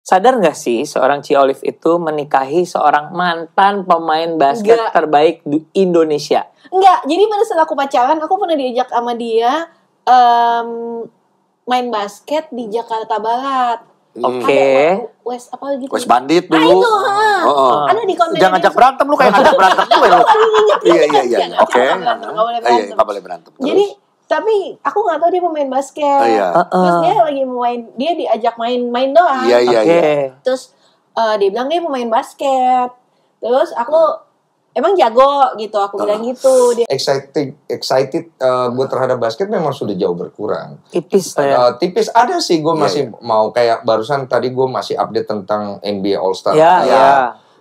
Sadar nggak sih seorang Ci Olive itu menikahi seorang mantan pemain basket terbaik di Indonesia? Enggak, jadi pada saat aku pacaran, aku pernah diajak sama dia main basket di Jakarta Barat. Oke. West apa gitu? West Bandit dulu. Itu, ada di konten. Jangan ngajak berantem lu, kayak ngajak berantem gue lu. Iya. Oke. Nggak boleh berantem. Jadi tapi aku nggak tahu dia pemain basket. Terus dia lagi main, dia diajak main doang. Iya. Terus dia bilang dia pemain basket. Terus aku emang jago gitu, aku bilang gitu. Dia Excited gue terhadap basket memang sudah jauh berkurang. Tipis ya. Tipis ada sih, gue masih mau kayak barusan tadi gue masih update tentang NBA All Star.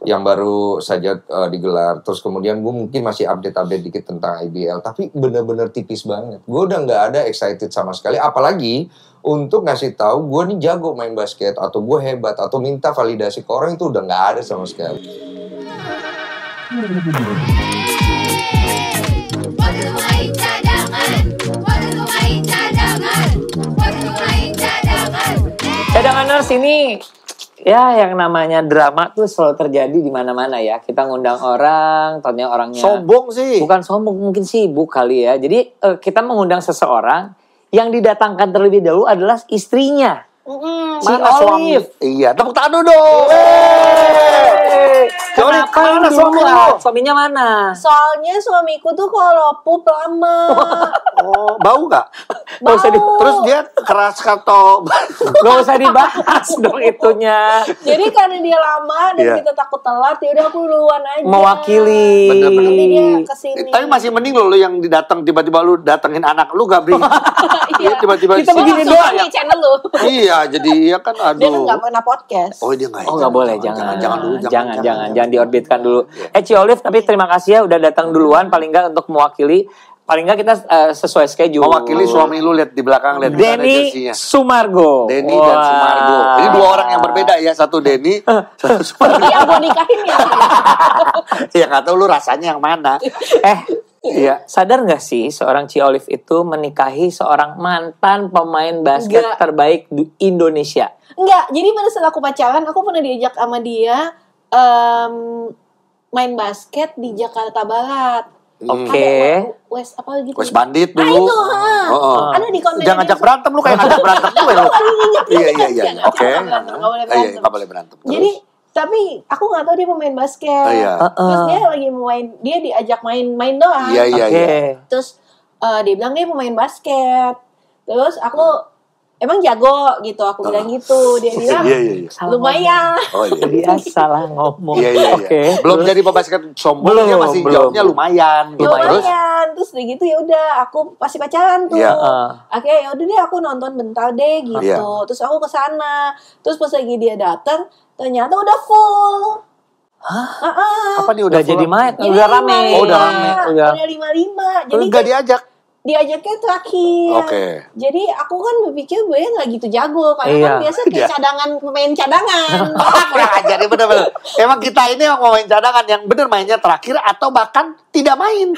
Yang baru saja digelar. Terus kemudian gue mungkin masih update dikit tentang IBL. Tapi bener-bener tipis banget. Gue udah gak ada excited sama sekali. Apalagi untuk ngasih tahu gue nih jago main basket. Atau gue hebat. Atau minta validasi ke orang, itu udah gak ada sama sekali. Cadanganers ini ya yang namanya drama tuh selalu terjadi di mana-mana ya. Kita ngundang orang, taunya orangnya sombong sih. Bukan sombong, mungkin sibuk kali ya. Jadi kita mengundang seseorang yang didatangkan terlebih dahulu adalah istrinya. Ci Olive. Iya, tepuk tangan dulu dong. Kenapa mana suaminya mana? Soalnya suamiku tuh kalau pup lama. Oh, bau gak? Bau. Terus dia keras atau Gak usah dibahas dong itunya. Jadi karena dia lama dan kita takut telat, ya udah aku duluan aja. Mewakili. Bener-bener. Nanti dia kesini. Tapi masih mending lo yang didatang tiba-tiba lu datengin anak lu, gak beri. Iya. Tiba-tiba Kita begini doang ya channel lu. Iya, jadi ya kan aduh. Dia kan nggak pernah podcast. Oh, dia nggak. Oh, nggak boleh, jangan dulu, jangan diorbitkan dulu. Ci Olive, tapi terima kasih ya udah datang duluan, paling nggak untuk mewakili. Paling nggak kita sesuai schedule. Mewakili suami lu, lihat di belakang, lihat Denny Sumargo. Denny dan Sumargo. Ini dua orang yang berbeda ya, satu Denny, satu Sumargo. Iya, mau nikahin ya. Ya nggak tahu lu rasanya yang mana. Iya, sadar nggak sih seorang Ci Olive itu menikahi seorang mantan pemain basket terbaik di Indonesia? Enggak, jadi pada saat aku pacaran, aku pernah diajak sama dia main basket di Jakarta Barat. Oke. West apa gitu? West Bandit dulu. Itu, ada di konten. Jangan ngajak berantem lu, kayak ngajak berantem gue lu. Iya. Oke. Nggak boleh berantem. Jadi tapi aku nggak tahu dia pemain basket. Terus dia lagi main, dia diajak main doang. Iya. Terus dia bilang dia pemain basket. Terus aku emang jago gitu, aku bilang gitu. Dia bilang lumayan. Oh iya. Dia salah ngomong. Iya. Oke. Belum jadi pembasket sombongnya, masih jawabnya lumayan. Terus udah gitu ya udah aku pasti pacaran tuh. Akhirnya ya udah deh aku nonton bentar deh gitu. Terus aku ke sana. Terus pas lagi dia datang, ternyata udah full. Apa nih udah jadi main? Jadi Udah rame. Udah 55. Jadi enggak diajak. Diajaknya terakhir. Jadi aku kan berpikir gue nggak gitu jago, karena kan biasa kayak pemain cadangan. Kurang ajar ya, bener-bener. Emang kita ini yang mau main cadangan, yang bener mainnya terakhir atau bahkan tidak main.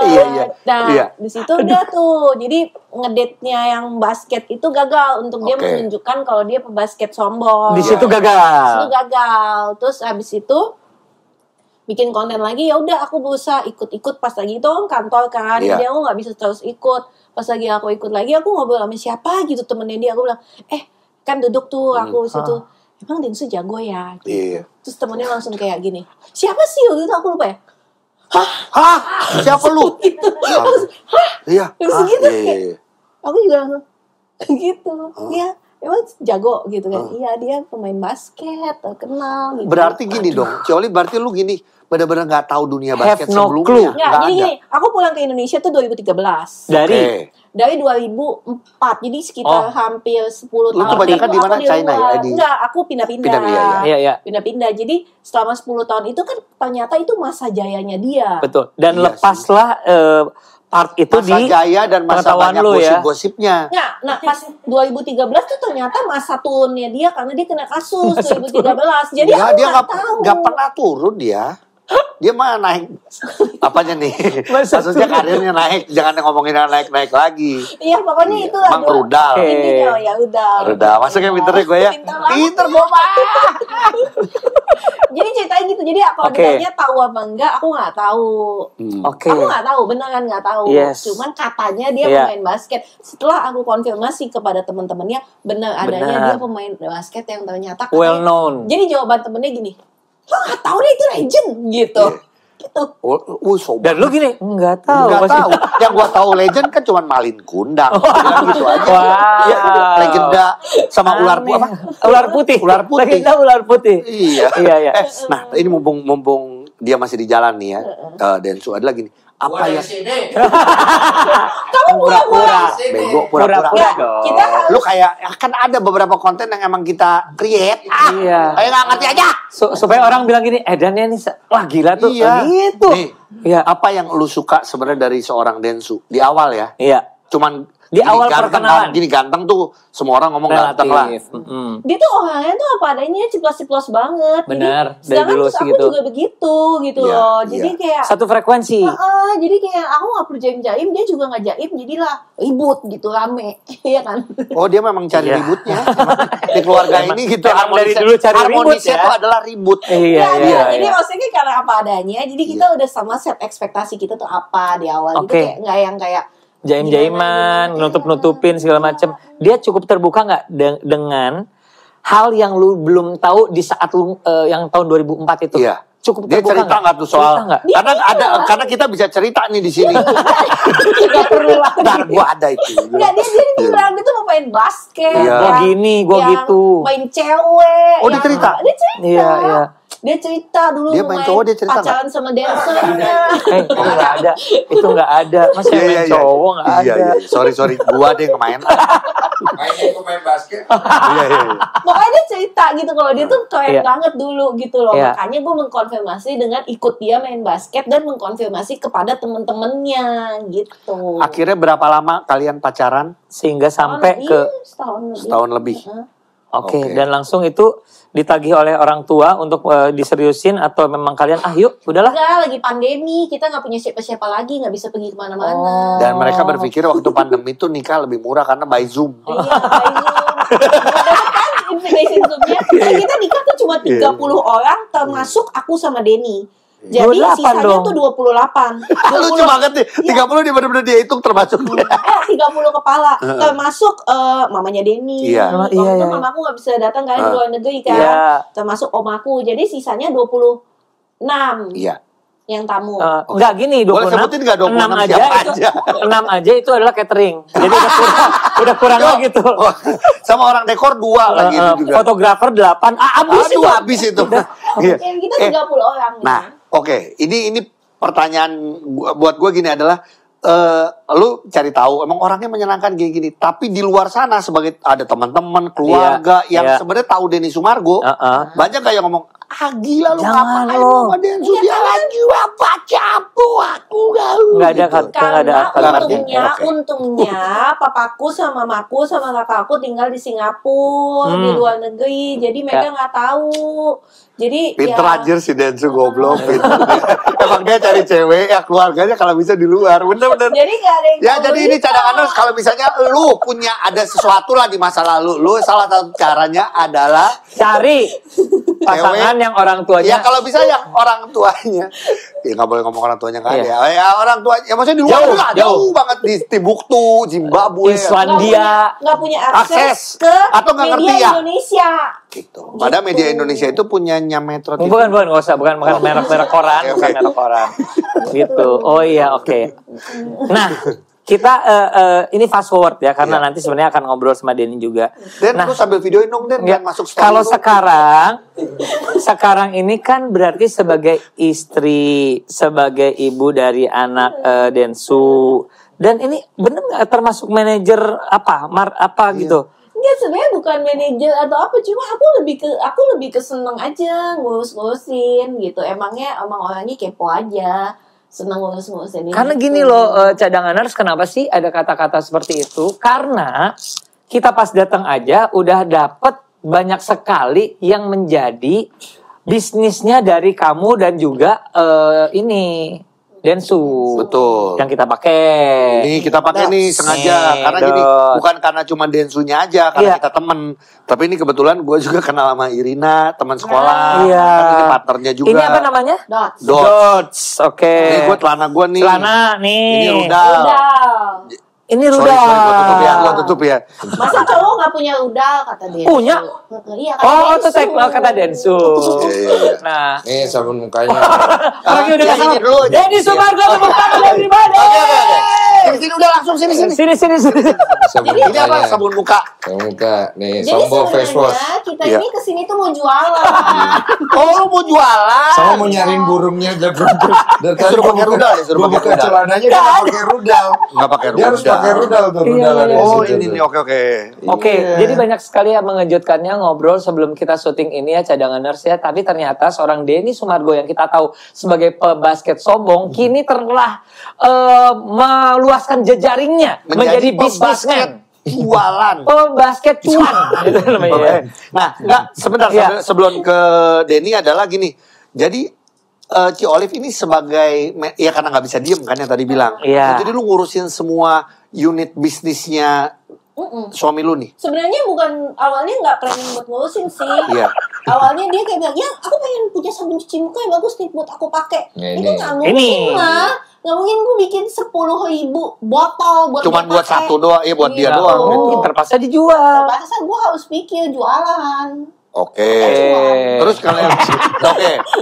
Iya. Nah, di situ udah tuh. Jadi ngedate-nya yang basket itu gagal untuk dia menunjukkan kalau dia pebasket sombong. Di situ gagal. Terus habis itu bikin konten lagi, ya udah aku berusaha ikut-ikut pas lagi itu kantor kan, jadi aku nggak bisa terus ikut. Pas lagi aku ikut lagi, aku ngobrol sama siapa gitu temennya dia, aku bilang kan duduk tuh aku situ, emang Densu jago ya gitu. Terus temennya langsung kayak gini, siapa sih gitu, aku lupa ya. Hah? Siapa lu? Gitu. Iya. Gitu. Aku juga langsung gitu. Iya. Emang jago gitu kan. Iya, dia pemain basket terkenal gitu. Berarti gini dong, Ci Olive, berarti lu gini benar-benar nggak tahu dunia basket sebelumnya. Nggak, jadi gini, aku pulang ke Indonesia tuh 2013. Dari 2004, jadi sekitar hampir 10 tahun. Lu kebanyakan di mana? China ya? Enggak, aku pindah-pindah. Pindah-pindah. Jadi selama 10 tahun itu kan ternyata itu masa jayanya dia. Betul. Dan lepaslah part itu masa di jaya dan masa banyak gosip-gosipnya. Nah pas 2013 tuh ternyata masa turunnya dia karena dia kena kasus 2013. Jadi dia nggak pernah turun dia. Dia mah naik Apanya nih? Maksudnya karirnya naik, jangan ngomongin yang naik-naik lagi. Iya, pokoknya itu lah. Bang rudal. Intinya ya udah. Rudal. Masuknya pinternya gue ya. Pinter gue mah. Jadi ceritanya gitu. Jadi kalau ditanya tahu apa enggak, aku nggak tahu. Aku nggak tahu, beneran nggak tahu. Cuman katanya dia pemain basket. Setelah aku konfirmasi kepada teman-temannya, benar adanya dia pemain basket yang ternyata well known. Jadi jawaban temennya gini, lo nggak tahu deh itu legend gitu. Gitu. Dan lu gini, nggak tahu. Nggak tahu. Yang gua tahu legend kan cuma Malin Kundang. Gitu aja. Ya, legenda sama ular putih apa? Ular putih. Ular putih. Legenda ular putih. Iya. Iya. Nah, ini mumpung dia masih di jalan nih ya. Densu ada lagi nih. Apa ya? Kamu pura-pura. Bego pura-pura dong. Lu kayak kan ada beberapa konten yang emang kita create. Iya. Kayak nggak ngerti aja. Supaya orang bilang gini, Dannya nih wah gila tuh. Iya. Gitu. Iya. Apa yang lu suka sebenarnya dari seorang Densu di awal ya? Iya. Cuman di awal perkenalan. Gini ganteng tuh semua orang ngomong ganteng lah. Dia tuh orangnya tuh apa adanya, ciplos-ciplos banget. Benar. Jadi, sedangkan terus aku juga begitu gitu loh. Jadi kayak satu frekuensi. Jadi kayak aku nggak perlu jaim-jaim, dia juga nggak jaim, jadilah ribut gitu, rame, ya kan? Oh dia memang cari ributnya. Di keluarga ini gitu. Dari dulu cari ribut ya. Itu adalah ribut. Iya. Jadi maksudnya karena apa adanya. Jadi kita udah sama set ekspektasi kita tuh apa di awal gitu, kayak nggak yang kayak jaim-jaiman, nutup-nutupin segala macam. Dia cukup terbuka nggak dengan hal yang lu belum tahu di saat lu yang tahun 2004 itu? Iya. Cukup dia terbuka cerita nggak tuh soal? Karena kita bisa cerita nih di sini. Nggak perlu lah. Ntar gua ada itu. Nggak, dia bilang dia tuh mau main basket. Gua gini, gua gitu. Main cewek. Oh dia cerita? Dia cerita. Iya. Dia cerita dulu dia main cowok, dia cerita pacaran sama dancernya. Itu nggak ada. Itu nggak ada. Masa main cowok nggak ada. Iya. Sorry. Gua deh yang main. Main basket. Iya. Makanya dia cerita gitu kalau dia tuh keren banget dulu gitu loh. Makanya gue mengkonfirmasi dengan ikut dia main basket dan mengkonfirmasi kepada temen-temennya gitu. Akhirnya berapa lama kalian pacaran? Sehingga sampai ke setahun lebih. Oke. Dan langsung itu ditagih oleh orang tua untuk diseriusin atau memang kalian yuk udahlah? Enggak, lagi pandemi, kita nggak punya siapa-siapa lagi, nggak bisa pergi kemana-mana. Dan mereka berpikir waktu pandemi itu nikah lebih murah karena by Zoom. Iya, by Zoom. Kan invitation Zoom-nya. Kita nikah tuh cuma 30 orang termasuk aku sama Denny. Jadi sisanya tuh 28. Lucu banget nih. 30 dia benar-benar dia hitung termasuk. 30 kepala. Termasuk mamanya Denny. Iya. Waktu itu mamaku gak bisa datang kan di luar negeri kan. Termasuk omaku. Jadi sisanya 26. Iya. Yang tamu. Enggak gini 26. Boleh sebutin enggak 26 siapa aja? 6 aja itu adalah catering. Jadi udah kurang lagi tuh. Sama orang dekor 2 lagi itu juga. Fotografer 8. Habis itu. Kita 30 orang. Nah, oke. Ini pertanyaan buat gue gini adalah lu cari tahu emang orangnya menyenangkan gini-gini, tapi di luar sana sebagai ada teman-teman keluarga yang sebenarnya tahu Denny Sumargo, banyak kayak ngomong gila lu ngapain lu sama Densu, dia lagi apa capu aku nggak ada untungnya papaku sama mamaku sama kakakku tinggal di Singapura di luar negeri, jadi mereka nggak tahu. Jadi pinter aja si Densu goblok. Emang dia cari cewek ya keluarganya kalau bisa di luar, bener-bener. Jadi gak ada yang jadi ini cadangan kalau misalnya lu punya ada sesuatu lah di masa lalu, lu salah satu caranya adalah cari pasangan yang orang tuanya. Ya kalau bisa yang orang tuanya. Ya nggak boleh ngomong orang tuanya nggak ada. Ya orang tua, ya maksudnya di luar jauh banget di Timbuktu, Zimbabwe, Islandia. Nggak punya akses ke atau nggak ngerti media Indonesia. Gitu. Padahal media Indonesia itu punyanya Metro TV. Bukan nggak usah, bukan merek koran, bukan merek koran. Gitu. Oh iya, oke. Nah, kita ini fast forward ya karena nanti sebenarnya akan ngobrol sama Denny juga. Dan lu sambil videoin dong Den, biar masuk story. Kalau sekarang ini kan berarti sebagai istri, sebagai ibu dari anak Densu, dan ini bener nggak termasuk manajer apa gitu? Enggak, sebenarnya bukan manajer atau apa, cuma aku lebih ke seneng aja ngurus-ngurusin gitu. Emang orangnya kepo aja. Senang ngurus-ngurusin ini. Karena gini loh, cadanganers, kenapa sih ada kata-kata seperti itu? Karena kita pas datang aja udah dapet banyak sekali yang menjadi bisnisnya dari kamu dan juga ini Densu. Betul. Yang kita pakai. Ini kita pakai nih sengaja karena gini, bukan karena cuma Densunya aja, karena kita temen. Tapi ini kebetulan gue juga kenal sama Irina, teman sekolah. Iya. Kan ini partnernya juga. Ini apa namanya? Dots. Oke. Ini gue celana gue nih. Celana nih. Ini rudal. Ini Sorry, rudal. gue tutup ya. Masa cowok nggak punya rudal kata dia? Punya? Iya. Itu kata Densu. Nah, Nih sabun mukanya. lagi udah sini kasih dulu. Denny Sumargo tepuk tangan everybody. Sini udah langsung sini. Sini. Sabun Ini apa? mukanya. Sabun muka. Sabun muka. Nih, Jadi Sombo face wash. sebenarnya kita ini kesini tuh mau jualan. Oh, lu mau jualan? Sama mau nyariin burungnya jago. Dari tadi Suruh pakai rudal ya, suruh pakai buka rudal. celananya dia nggak pakai rudal. Nggak pakai Dia harus pakai rudal tuh rudalan. Oh, ini nih, oke. Oke, jadi banyak sekali yang mengejutkannya ngobrol sebelum kita syuting ini ya cadanganers ya. Tapi ternyata seorang Denny Sumargo yang kita tahu sebagai pebasket sombong kini telah meluaskan jejaringnya menjadi bisnismen. Jualan. Pebasket cuan gitu namanya ya. Nah, enggak, sebentar Iya. sebelum ke Denny adalah gini. Jadi Ci Olive ini sebagai ya karena nggak bisa diem kan yang tadi bilang. Iya. Nah, jadi lu ngurusin semua unit bisnisnya suami lu nih. Sebenarnya bukan awalnya nggak planning buat ngurusin sih. Iya. Awalnya dia kayak bilang, ya aku pengen punya sabun cuci muka yang bagus nih buat aku pakai. Ya, Itu ini. nggak mungkin lah. Nggak mungkin gue bikin 10.000 botol buat Cuman dia buat pakai. satu doang, buat dia Iya, doang gitu. terpaksa dijual. Terpaksa gue harus pikir jualan. Oke. Eh. Terus kalau yang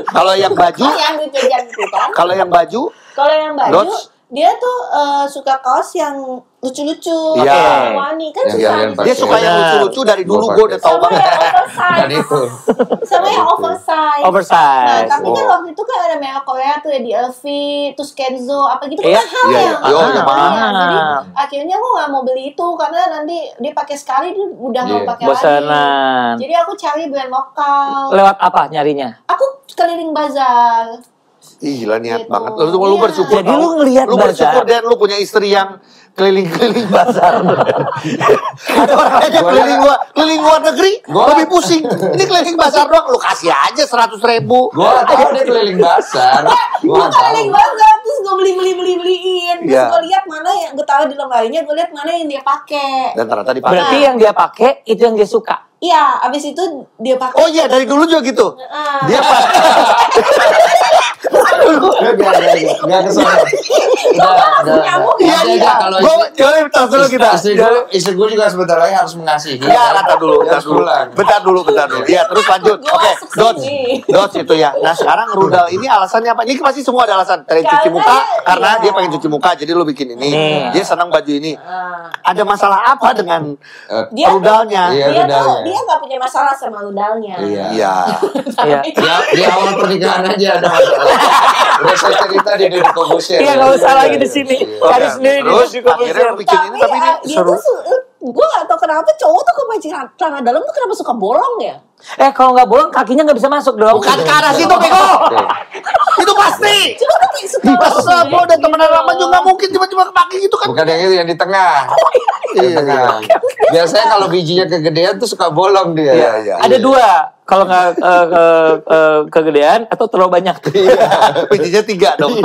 kalau yang baju, Yang duit jajan gitu kan. kalau yang baju, Kalau yang baju, Dots? dia tuh suka kaos yang lucu-lucu, Iya. warna-warni kan Yang susah. kalian pakai. dia suka yang Benar. lucu-lucu dari dulu Gua gue udah tahu Sama banget. yang Dan oversize. itu. Sama yang oversize. Oversize. Nah, tapi kan Oh. waktu itu kan ada merek Korea tuh ya di LV, terus Kenzo, apa gitu kan Iya. mahal Iya, ya. iya. Yo, Mahal. mahal. Jadi akhirnya aku gak mau beli itu karena nanti dia pakai sekali dia udah nggak Iya. mau pakai lagi. Bosanan. Jadi aku cari brand lokal. Lewat apa nyarinya? Aku keliling bazar. Ih, gila niat Gitu. banget. Lu Iya. bersyukur. Jadi tau. lu ngelihat lu bersyukur bazar. dan lu punya istri yang keliling-keliling bazar. Ada orang aja keliling luar negeri lebih pusing. Ini keliling bazar doang, lu kasih aja 100.000. Gua nggak tahu dia keliling pasar. Gua Gue nggak tahu. keliling bazar terus gue beliin. Terus Iya. gue lihat mana yang gue taruh di lemarinya, gue lihat mana yang dia pakai. Dan ternyata dipakai. Berarti yang dia pakai itu yang dia suka. Iya, abis itu dia pakai. Oh iya, dari dulu juga gitu. Dia pas Nggak kesana. Nyamuk Iya, ya. iya. Kalau Gua coba tos dulu kita. Istri gue juga sebentar lagi harus mengasihi. Ya, bentar dulu, Dia harus pulang. bentar dulu. Iya, terus lanjut. Gua Oke, masuk Dots. sini. Dots itu ya. Nah, sekarang rudal ini alasannya apa? Ini pasti semua ada alasan. Pengen cuci Karena- muka karena iya. dia pengen cuci muka, jadi lu bikin ini. Dia senang baju ini. Ah. Ada masalah apa dengan Dia rudalnya? Iya, dia tuh rudalnya. dia nggak punya masalah sama rudalnya. Iya. Iya. Iya. Di awal pernikahan aja ada masalah. Udah saya cerita di Deddy Corbuzier. Iya, nggak usah lagi di sini. Cari sendiri di Terus Deddy Corbuzier. akhirnya lu bikin ini tapi ini dia seru. tuh gue gak tau kenapa cowok tuh kepanciran celana dalam tuh kenapa suka bolong ya? Kalau nggak bolong kakinya nggak bisa masuk dong. Bukan ke arah situ, Bego. Itu pasti. Cuma tuh kayak suka Masa gua udah temenan lama juga nggak mungkin tiba-tiba kepake gitu kan. Bukan yang itu, yang di tengah. Di tengah. Biasanya kalau bijinya kegedean tuh suka bolong dia. Iya. Ada dua. Kalau nggak kegedean atau terlalu banyak. Bijinya 3 dong.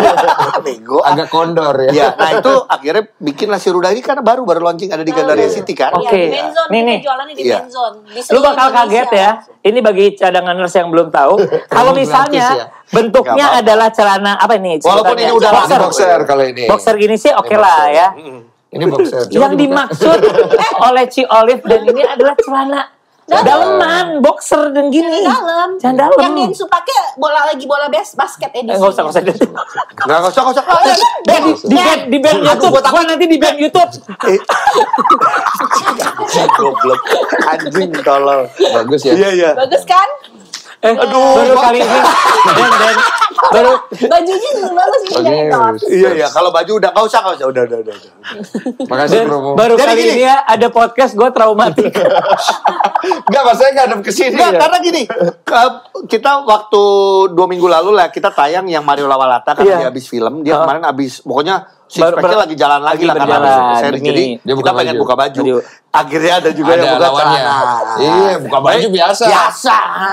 Bego. Agak kondor ya. Ya, nah itu akhirnya bikin nasi rudal ini karena baru launching ada di Gandaria City kan. Oke. Iya, di Benzone. Nih, Kita nih. jualannya di Iya. Benzone. Di Lu seluruh bakal kaget Indonesia. ya. Ini bagi cadanganers yang belum tahu. Kalau Gratis misalnya ya. bentuknya Nggak apa-apa. adalah celana apa ini? Walaupun sebutannya? ini udah Ini boxer. boxer kalau ini. Boxer gini sih oke Ini lah boxer. ya. Ini boxer. Coba Yang dibuka. dimaksud oleh Ci Olive dan ini adalah celana daleman, boxer dan gini. Dalam. Celana dalam. Yang Densu pakai bola basket edisi. Nggak usah. Nggak usah. Di band YouTube. Gua nanti di band YouTube. Goblok. Anjing tolol. Bagus ya. Iya. Bagus kan? Baru kali ini. Dan baru Bajunya juga bagus ini dari Bagus. Dots. Iya. Kalau baju udah nggak usah. Udah. Makasih dan promo. baru Jadi kali gini. ini ya ada podcast gue traumatik. Enggak, maksudnya enggak ada kesini Nggak, ya. karena gini, kita waktu 2 minggu lalu lah kita tayang yang Mario Lawalata kan Iya. dia habis film, dia kemarin habis pokoknya six Baru- pack-nya lagi jalan lagi lah karena berjalan, habis seri. demi- Jadi Dia kita buka pengen baju. buka baju. Jadi, Akhirnya ada juga yang buka lawannya. celana. Iya, buka baju biasa.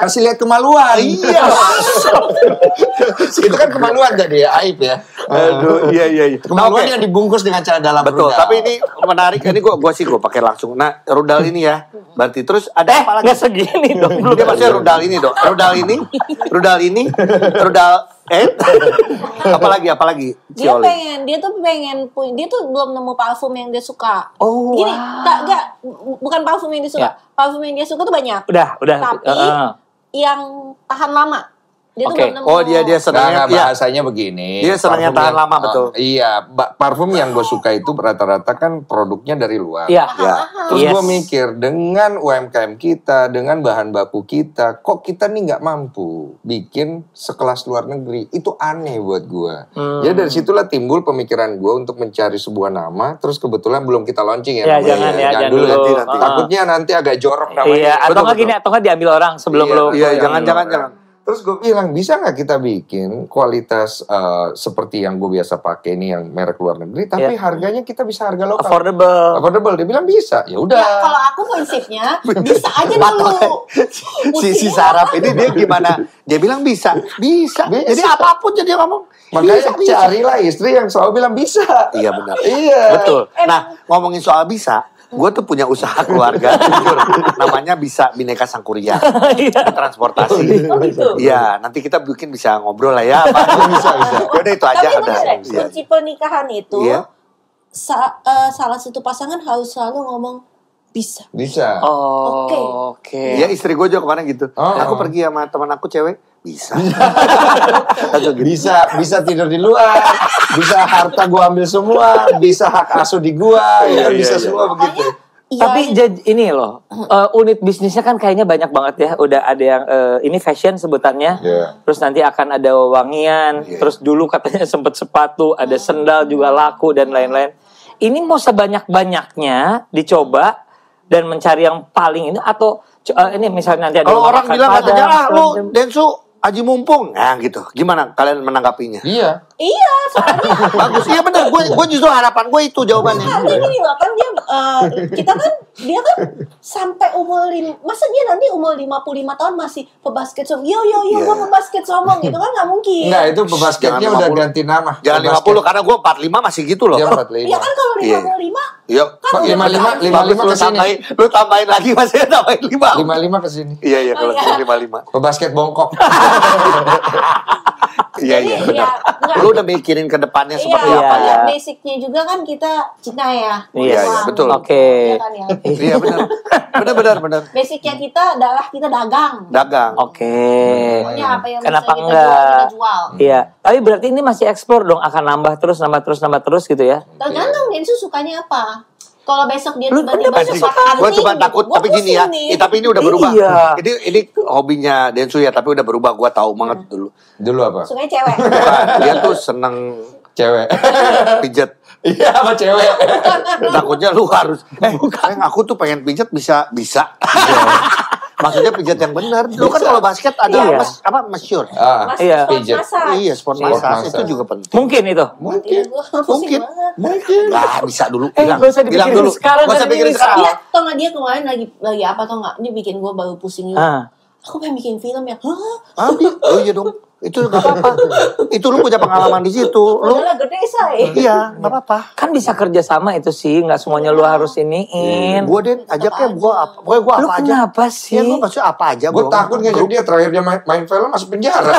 Kasih lihat kemaluan. Iya. Itu kan kemaluan tadi ya, aib ya. Aduh, iya. Kemaluan yang dibungkus dengan cara dalam Betul, rudal. tapi ini menarik. Ini gue pakai langsung. Nah, rudal ini ya. Berarti terus ada apa lagi? Nggak segini dong. Dia maksudnya rudal ini dong. Rudal ini, apalagi? Dia tuh belum nemu parfum yang dia suka. Oh, Gini, bukan parfum yang dia suka. Parfum yang dia suka tuh banyak. Udah. Tapi yang tahan lama. Dia tuh belum nemu. Oh, dia senangnya bahasanya begini. Dia senangnya tahan lama, betul. Iya, parfum yang gue suka itu rata-rata kan produknya dari luar. Iya. Terus gue mikir dengan UMKM kita, dengan bahan baku kita, kok kita nih nggak mampu bikin sekelas luar negeri? Itu aneh buat gue. Jadi dari situlah timbul pemikiran gue untuk mencari sebuah nama. Terus kebetulan belum kita launching ya. Jangan dulu. nanti. Takutnya nanti agak jorok namanya. Iya, atau nggak diambil orang sebelum lo. Iya, jangan. Terus gue bilang, bisa nggak kita bikin kualitas seperti yang gue biasa pakai ini yang merek luar negeri, tapi harganya kita bisa harga lokal. Affordable. Dia bilang bisa. Ya udah. Ya, kalau aku prinsipnya bisa aja dulu. Si Sarap ini dia gimana? Dia bilang bisa. Jadi apapun jadi ngomong. Makanya carilah istri yang selalu bilang bisa. Iya benar. Iya. Betul. Nah, ngomongin soal bisa, gue tuh punya usaha keluarga jujur, namanya Bisa Bhinneka Sangkuriang transportasi. Iya, nanti kita bisa ngobrol lah ya. Bisa. Udah itu aja. Tapi kunci pernikahan itu salah satu pasangan harus selalu ngomong bisa. Oke. Ya istri gue juga kemarin gitu. Aku pergi sama teman aku cewek. Bisa. bisa tidur di luar, bisa harta gua ambil semua, bisa hak asuh di gua, bisa semua begitu. Tapi ini loh, unit bisnisnya kan kayaknya banyak banget ya. Udah ada yang ini fashion sebutannya, terus nanti akan ada wangian, terus dulu katanya sempet sepatu, ada sendal juga laku dan lain-lain. Ini mau sebanyak-banyaknya dicoba dan mencari yang paling ini atau ini misalnya nanti ada kalau orang bilang katanya lu Densu Aji Mumpung, nah gitu. Gimana kalian menanggapinya? Iya, soalnya bagus. Iya benar. Gue justru harapan gue itu jawabannya. Gini loh kan dia kan sampai umur masa dia nanti umur 55 tahun masih pebasket sombong. Yo gue pebasket sombong gitu kan nggak mungkin. Enggak, itu pebasketnya udah ganti nama. Jangan 50 karena gue 45 masih gitu loh. Dia 45. Iya kan kalau 55 Iya. kan 55 ke sini. Lu tambahin lagi masih tambahin 5. 55 ke sini. Iya kalau 55. Pebasket bongkok. Iya benar. Lu udah mikirin ke depannya seperti apa ya? Basicnya juga kan kita cinta ya. Iya betul. Oke. Iya benar. Basicnya kita adalah kita dagang. Oke. Pokoknya apa yang Kenapa bisa enggak? kita jual. Iya. Tapi berarti ini masih ekspor dong, akan nambah terus gitu ya? Tergantung Densu sukanya apa. Kalau besok dia Lu tiba-tiba suka hunting, gue cuma takut, tapi gini ya. Tapi ini udah berubah. Iya. Ini hobinya Densu ya, tapi udah berubah. Gue tahu banget dulu. Dulu apa? Sukanya cewek. Dia tuh seneng Cewek. pijet. Iya, sama cewek. Takutnya lu harus. Aku tuh pengen pijet bisa. Maksudnya pijat yang benar. Lu kan kalau basket ada masyhur. Iya. Pijat. Iya, sport massage itu juga penting. Mungkin itu. Mungkin. Nah, bisa dulu. Gak usah dipikirin dulu. sekarang. Gak usah pikirin sekarang. Iya, tau gak dia kemarin lagi apa tau gak? Ini bikin gue baru pusing juga. Aku pengen bikin film ya. Oh iya dong. Itu gak apa-apa. Itu lu punya pengalaman di situ. Lu udah gede say. Iya, gak apa-apa. Kan bisa kerja sama itu sih, nggak semuanya lu harus iniin. Gue ajaknya gue apa? Gue apa lu aja? Kenapa sih? Ya gue maksudnya apa aja? Gue takut nggak jadi dia terakhir dia main film masuk penjara.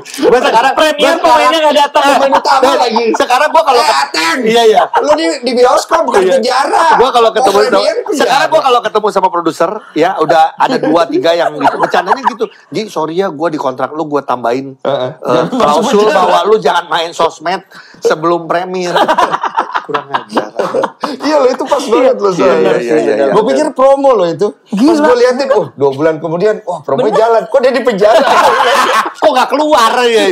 Gue sekarang premier pemainnya nggak datang. Main utama lagi. Sekarang gue kalau iya. Lu di bioskop bukan penjara. Gue kalau ketemu sekarang gue kalau ketemu sama produser ya udah ada 2-3 yang gitu bercandanya gitu. Ji sorry ya gue di kontrak lu gue tambahin klausul bahwa lu jangan main sosmed sebelum premier. Kurang ajar. Iya lo itu pas banget lo soalnya. Iya. Gue pikir promo lo itu. Pas gue liatin, 2 bulan kemudian, wah promo jalan. Kok dia di penjara? Kok gak keluar? Iya.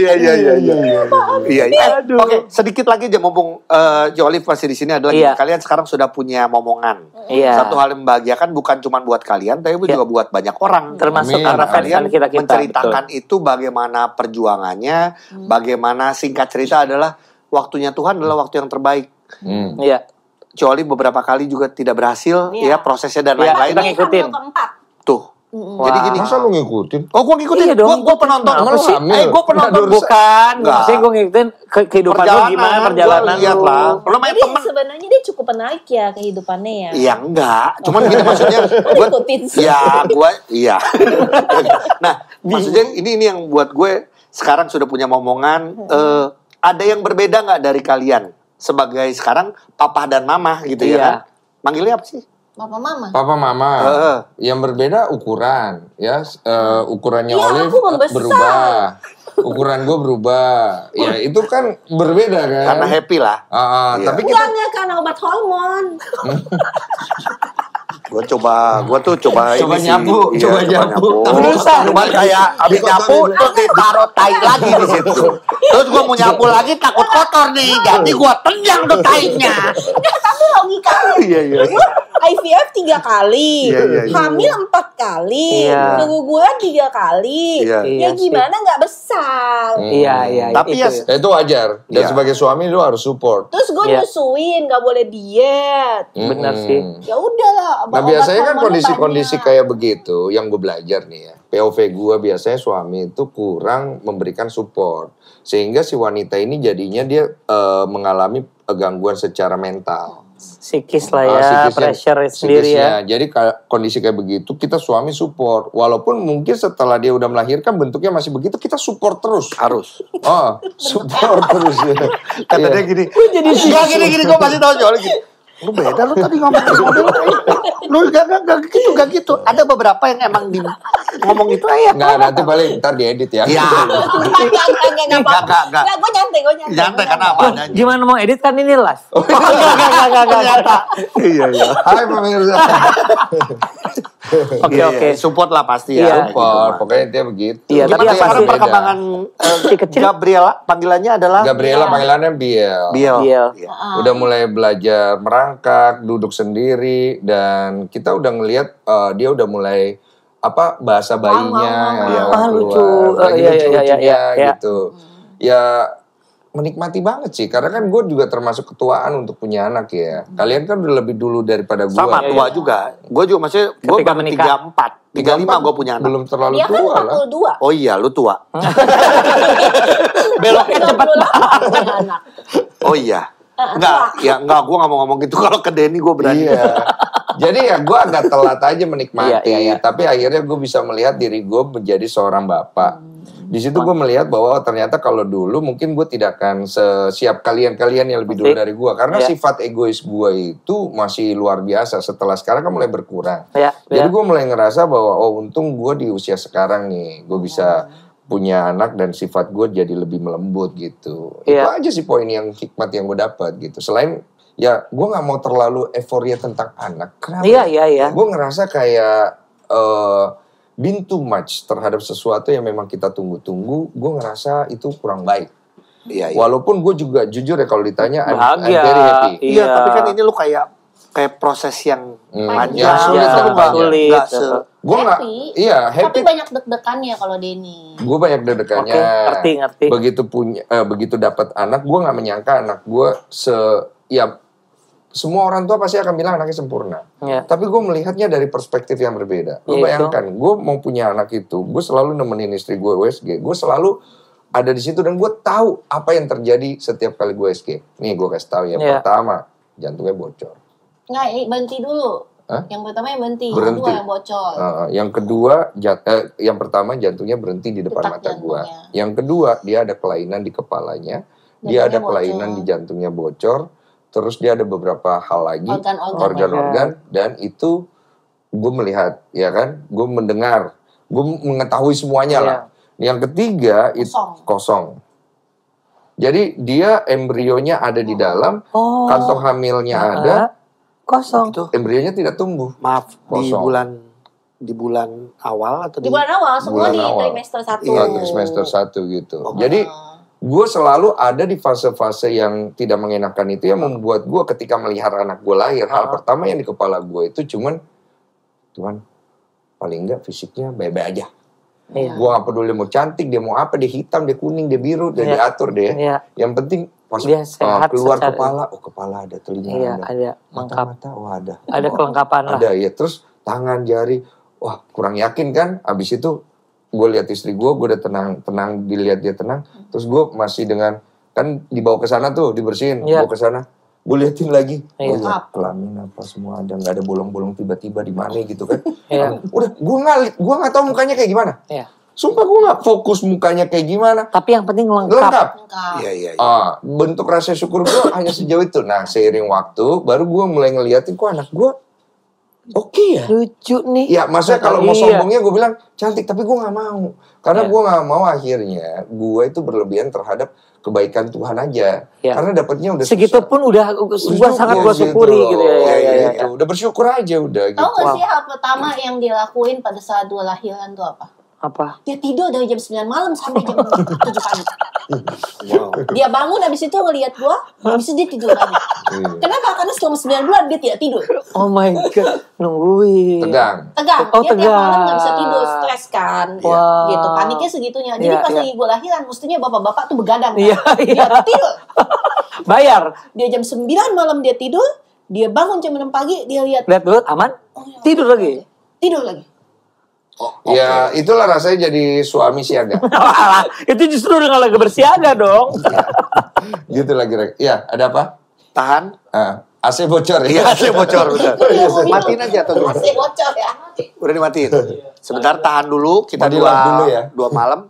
Oke, sedikit lagi aja mumpung Jolif masih di sini adalah kalian sekarang sudah punya momongan. Iya. Satu hal yang membahagiakan bukan cuma buat kalian, tapi juga buat banyak orang. Termasuk karena kalian kita menceritakan itu bagaimana perjuangannya, bagaimana singkat cerita adalah waktunya Tuhan adalah waktu yang terbaik. Iya. Coli beberapa kali juga tidak berhasil, Iya. ya prosesnya dan Iya, lain-lain. kita ngikutin. Hamil keempat. Tuh. Jadi gini. Masa lu ngikutin? Oh, gue ngikutin. Iya dong, Gue penonton. Kenapa sih? Gue penonton. Bukan, Enggak. maksudnya gue ngikutin kehidupan lu gimana, perjalanan gua lihat lu. lah. Lo main Jadi temen. sebenarnya dia cukup menarik ya kehidupannya ya. Iya enggak, cuman gitu maksudnya. Gua ikutin sih. Ya, iya. Nah, maksudnya ini yang buat gue sekarang sudah punya momongan. Ada yang berbeda nggak dari kalian sebagai sekarang papa dan mama gitu ya Iya. kan? Manggilnya apa sih? Papa mama. Papa mama. Yang berbeda ukuran, ya ukurannya Iya, Olive aku membesar. berubah. Ukuran gue berubah. Ya itu kan berbeda kan. Karena happy lah. Iya. Tapi kita Bukannya karena obat hormon. Gue coba ini sih. nyapu, Iya, coba nyapu. Cuma kayak abis nyapu terus ditaruh tai lagi di situ. Terus gue mau nyapu lagi takut kotor nih. Jadi gue tendang tuh tainya. Tapi logikanya. Iya. IVF 3 kali, Iya. hamil 4 kali, Iya. keguguran 3 kali. Iya. Ya Iya sih. gimana nggak besar? Iya. Tapi itu. ya itu wajar. Dan Iya. sebagai suami lu harus support. Terus gue Iya. nyusuin, nggak boleh diet. Benar sih. Ya udahlah. Nah obat biasanya kan hormonnya kondisi-kondisi banyak. kayak begitu yang gue belajar nih ya. POV gue biasanya suami itu kurang memberikan support. Sehingga si wanita ini jadinya dia mengalami gangguan secara mental. Psikis lah ya, Psikisnya- pressure sendiri ya. psikisnya. Jadi kondisi kayak begitu kita suami support. Walaupun mungkin setelah dia udah melahirkan bentuknya masih begitu, kita support terus. harus. Oh, support terus ya. Katanya Iya. gini. Enggak gini gue masih tahu soalnya gini. Lu beda lu tadi ngomong model lu gak gitu. Ada beberapa yang emang ngomong itu aja. Nggak, nanti paling ntar diedit ya. Iya. Enggak apa-apa. Enggak. Enggak, gue nyantai. Nyantai karena apa adanya. Gimana mau edit kan ini live? Ternyata. Iya. Hai pemirsa. Oke. Support lah pasti Iya. ya. Support, pokoknya dia begitu. Iya, Gimana tapi apa sekarang sih? perkembangan Kecil. Gabriela panggilannya adalah Gabriela panggilannya Biel. Biel. Biel. Iya. Udah mulai belajar merangkak, duduk sendiri, dan kita udah ngelihat dia udah mulai bahasa bayinya yang Ah, keluar. lucu. Lagi Iya, lucu-lucunya iya. gitu. Ya menikmati banget sih, karena kan gue juga termasuk ketuaan untuk punya anak ya. Kalian kan udah lebih dulu daripada gue. Sama tua juga. Gue juga maksudnya gue Ketika baru menikah. 34, 35 gue punya anak. Belum terlalu Dia kan tua lah. 42. Oh iya, lu tua. Beloknya cepet. 28 punya anak. Oh iya. Enggak, gue gak mau ngomong gitu. Kalau ke Denny gue berani. Iya. Jadi ya gue agak telat aja menikmati, Iya. tapi akhirnya gue bisa melihat diri gue menjadi seorang bapak. Di situ gue melihat bahwa ternyata kalau dulu mungkin gue tidak akan sesiap kalian-kalian yang lebih dulu dari gue, karena Iya. sifat egois gue itu masih luar biasa. Setelah sekarang kan mulai berkurang. Ya, Jadi gue mulai ngerasa bahwa untung gue di usia sekarang nih gue bisa punya anak dan sifat gue jadi lebih melembut gitu. Itu Iya. aja sih poin yang hikmat yang gue dapat gitu. Selain ya gue nggak mau terlalu euforia tentang anak. Kenapa? Iya. Gue ngerasa kayak been too much terhadap sesuatu yang memang kita tunggu-tunggu. Gue ngerasa itu kurang baik. Iya. Walaupun gue juga jujur ya kalau ditanya I'm Bahagia. very happy. Iya, tapi kan ini lu kayak proses yang panjang. yang sulit Iya, dan banyak. sulit. Nggak se- Gue nggak, Happy. iya Tapi happy. banyak deg-degannya kalau Denny. Gue banyak deg-degannya. Oke, ngerti. Begitu dapat anak, gue nggak menyangka anak gue semua orang tua pasti akan bilang anaknya sempurna. Iya. Tapi gue melihatnya dari perspektif yang berbeda. Lu Iya, bayangkan, gue mau punya anak itu, gue selalu nemenin istri gue USG, gue selalu ada di situ dan gue tahu apa yang terjadi setiap kali gue USG. Nih gue kasih tahu yang Iya. pertama, jantungnya bocor. Nggak, berhenti dulu. Hah? Yang pertama yang berhenti, yang Berhenti. kedua yang bocor. Yang kedua, yang pertama jantungnya berhenti di depan Detak mata gua. jantungnya. Yang kedua, dia ada kelainan di kepalanya, dia ada Jantungnya kelainan bocor. di jantungnya bocor, terus dia ada beberapa hal lagi, organ-organ, dan itu gue melihat, ya kan, gue mendengar, gue mengetahui semuanya lah. Yang ketiga itu kosong. Jadi dia embrionya ada di dalam, kantong hamilnya ada, Kosong. Itu embrionya tidak tumbuh. maaf Kosong. di bulan awal atau Di bulan awal, semua Bulan di awal. trimester 1. Iya, trimester 1 gitu. Jadi gue selalu ada di fase-fase yang tidak mengenakan itu yang membuat gue ketika melihara anak gue lahir, hal pertama yang di kepala gue itu cuman, Tuhan, paling enggak fisiknya baik-baik aja. Iya. Gue gak peduli mau cantik, dia mau apa, dia hitam, dia kuning, dia biru, dia Iya. diatur deh. Iya. Yang penting pas dia sehat keluar secara, kepala ada, telinga ada, mata ada. Ada kelengkapan lah. Ada ya, terus tangan, jari, wah kurang yakin kan. Abis itu gue lihat istri gue udah tenang dilihat dia tenang. Terus gue masih dengan kan dibawa ke sana tuh dibersihin, bawa ke sana. Gue liatin lagi, kelamin apa semua ada, nggak ada bolong-bolong tiba-tiba di mana gitu kan. Udah, gue nggak tahu mukanya kayak gimana. Sumpah gue gak fokus mukanya kayak gimana. Tapi yang penting lengkap. Iya. Bentuk rasa syukur gue hanya sejauh itu. Nah seiring waktu baru gue mulai ngeliatin kok anak gue oke ya. Lucu nih. Ya maksudnya kalau mau sombongnya gue bilang cantik. Tapi gue gak mau. Karena gue gak mau akhirnya gue itu berlebihan terhadap kebaikan Tuhan aja. Karena dapatnya udah segitu pun udah sangat gue syukuri gitu ya. Udah bersyukur aja udah gitu. Tahu gak sih hal pertama yang dilakuin pada saat dua lahiran tuh apa? Apa? Dia tidur dari jam 9 malam sampai jam 7 pagi. Dia bangun habis itu ngelihat gua, habis itu dia tidur lagi. Kenapa? Karena selama 9 bulan dia tidak tidur. Oh my god, nungguin. Tegang. Oh, dia tegang. tiap malam gak bisa tidur, stres kan. Gitu, paniknya segitunya. Jadi pas lagi gua lahiran, mestinya bapak-bapak tuh begadang kan. Dia tidur. Bayar. Dia jam 9 malam dia tidur, dia bangun jam 6 pagi, dia lihat dulu aman, tidur lagi. Tidur lagi. Ya itulah rasanya jadi suami siaga. Itu justru dengan lagi bersiaga dong. Gitu lagi. Ya ada apa? Tahan. AC bocor ya. Iya AC bocor betul. Matiin aja atau gimana? AC bocor ya. Udah dimatiin. Sebentar tahan dulu. Kita dua malam.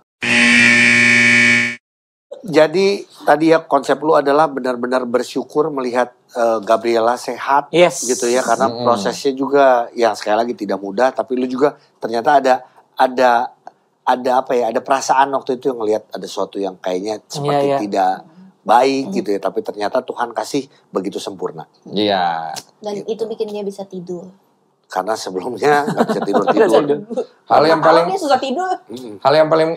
Jadi tadi ya konsep lu adalah benar-benar bersyukur melihat Gabriela sehat, gitu ya, karena prosesnya juga yang sekali lagi tidak mudah, tapi lu juga ternyata ada apa ya, ada perasaan waktu itu yang ngelihat ada sesuatu yang kayaknya seperti tidak baik gitu ya, tapi ternyata Tuhan kasih begitu sempurna. Iya. Dan itu bikin dia bisa tidur. Karena sebelumnya nggak bisa tidur. Hal yang paling susah tidur. Hal yang paling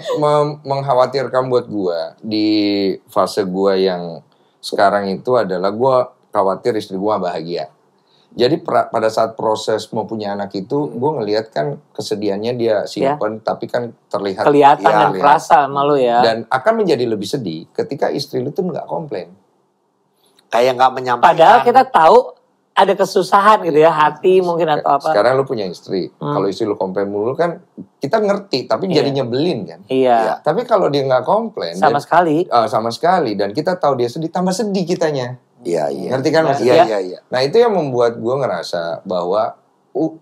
mengkhawatirkan buat gua di fase gua yang sekarang itu adalah gua khawatir istri gua bahagia. Jadi pada saat proses mau punya anak itu, gua ngelihat kan kesedihannya dia simpen, tapi kan kelihatan dan terasa malu ya. Dan akan menjadi lebih sedih ketika istri lu tuh nggak komplain. Kayak nggak menyampaikan. Padahal kita tahu ada kesusahan gitu ya, hati mungkin atau apa. Sekarang lu punya istri. Kalau istri lu komplain mulu kan kita ngerti, tapi jadi nyebelin kan. Iya. Tapi kalau dia nggak komplain sama sekali dan kita tahu dia sedih, tambah sedih kitanya. Iya. Ngerti kan maksudnya? Iya. Nah, itu yang membuat gue ngerasa bahwa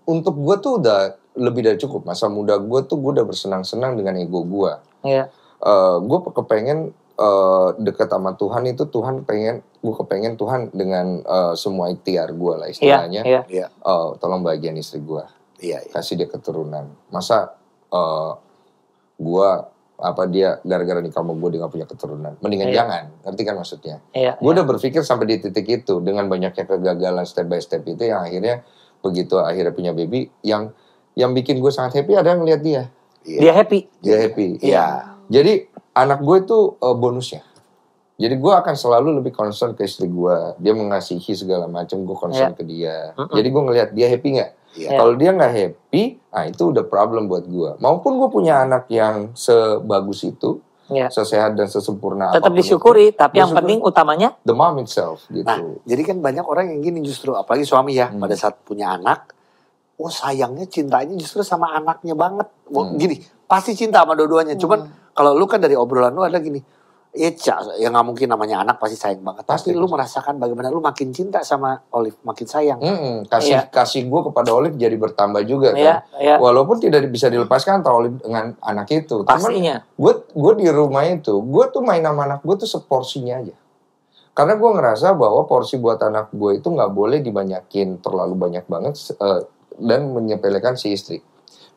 untuk gue tuh udah lebih dari cukup. Masa muda gue tuh gue udah bersenang-senang dengan ego gue. Iya. Gue kepengen dekat sama Tuhan itu gue kepengen Tuhan dengan semua ikhtiar gue lah istilahnya. Iya. Tolong bagian istri gue. Iya. Kasih dia keturunan. Masa gue dia gara-gara nikah sama gue dia gak punya keturunan. Mendingan jangan. Ngerti kan maksudnya? Gue udah berpikir sampai di titik itu dengan banyaknya kegagalan step by step itu yang akhirnya begitu akhirnya punya baby yang bikin gue sangat happy ada yang ngeliat dia. Dia happy. Iya. Jadi anak gue itu bonusnya. Jadi gue akan selalu lebih concern ke istri gue. Dia mengasihi segala macam, gue concern ke dia. Jadi gue ngelihat dia happy nggak? Kalau dia nggak happy, itu udah problem buat gue. Maupun gue punya anak yang sebagus itu, sesehat dan sesempurna. Tetap disyukuri, tapi yang penting utamanya the mom itself gitu. Nah, jadi kan banyak orang yang gini justru, apalagi suami ya, pada saat punya anak, sayangnya cintanya justru sama anaknya banget. Gini, pasti cinta sama dua-duanya. Cuman kalau lu kan dari obrolan lu ada gini, ya nggak mungkin namanya anak pasti sayang banget. Tapi lu merasakan bagaimana lu makin cinta sama Olive, makin sayang. Kasih gue kepada Olive jadi bertambah juga kan. Walaupun tidak bisa dilepaskan antara Olive dengan anak itu. Pastinya. Gue di rumah itu, gue tuh main sama anak gue tuh seporsinya aja. Karena gue ngerasa bahwa porsi buat anak gue itu nggak boleh dibanyakin terlalu banyak banget dan menyepelekan si istri.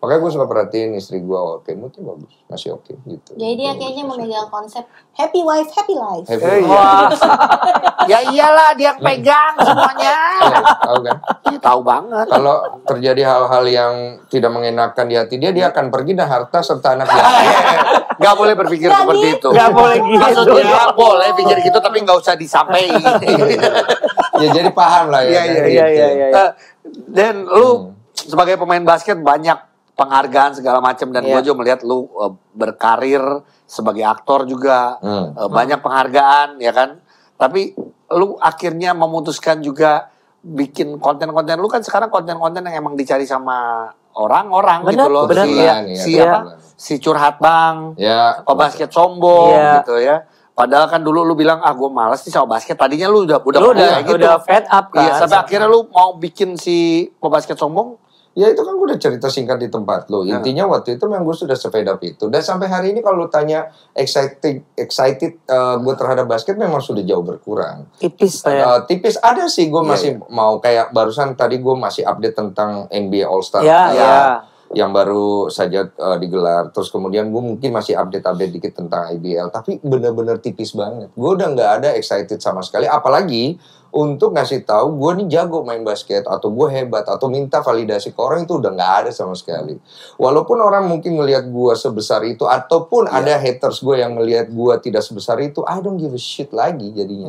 Makanya gue suka perhatiin istri gue, moodnya bagus, masih oke gitu. Jadi dia kayaknya memegang konsep happy wife, happy life. Ya iyalah dia pegang semuanya. Tahu kan? Tahu banget. Kalau terjadi hal-hal yang tidak mengenakan di hati dia akan pergi dan harta serta anak dia. Gak boleh berpikir seperti itu. Gak boleh gitu. Maksudnya boleh pikir gitu tapi gak usah disampaikan. Ya jadi paham lah ya. Iya. Dan lu sebagai pemain basket banyak penghargaan segala macam dan gue juga melihat lu berkarir sebagai aktor juga banyak penghargaan ya kan. Tapi lu akhirnya memutuskan juga bikin konten-konten. Lu kan sekarang konten-konten yang emang dicari sama orang-orang gitu loh. Si curhat bang, pebasket sombong gitu ya. Padahal kan dulu lu bilang, gue malas nih sama basket. Tadinya lu udah gitu. Udah fed up kan. Iya, sampai akhirnya lu mau bikin si pebasket sombong. Ya itu kan gue udah cerita singkat di tempat lo. Intinya waktu itu memang gue sudah se-fed up itu. Dan sampai hari ini kalau tanya excited gue terhadap basket memang sudah jauh berkurang. Tipis tipis ada sih gue masih mau kayak barusan tadi gue masih update tentang NBA All Star. Yang baru saja digelar. Terus kemudian gue mungkin masih update dikit tentang IBL. Tapi benar-benar tipis banget. Gue udah nggak ada excited sama sekali. Apalagi untuk ngasih tahu gue nih jago main basket. Atau gue hebat. Atau minta validasi ke orang itu udah nggak ada sama sekali. Walaupun orang mungkin ngelihat gue sebesar itu. Ataupun ada haters gue yang ngelihat gue tidak sebesar itu. I don't give a shit lagi jadinya.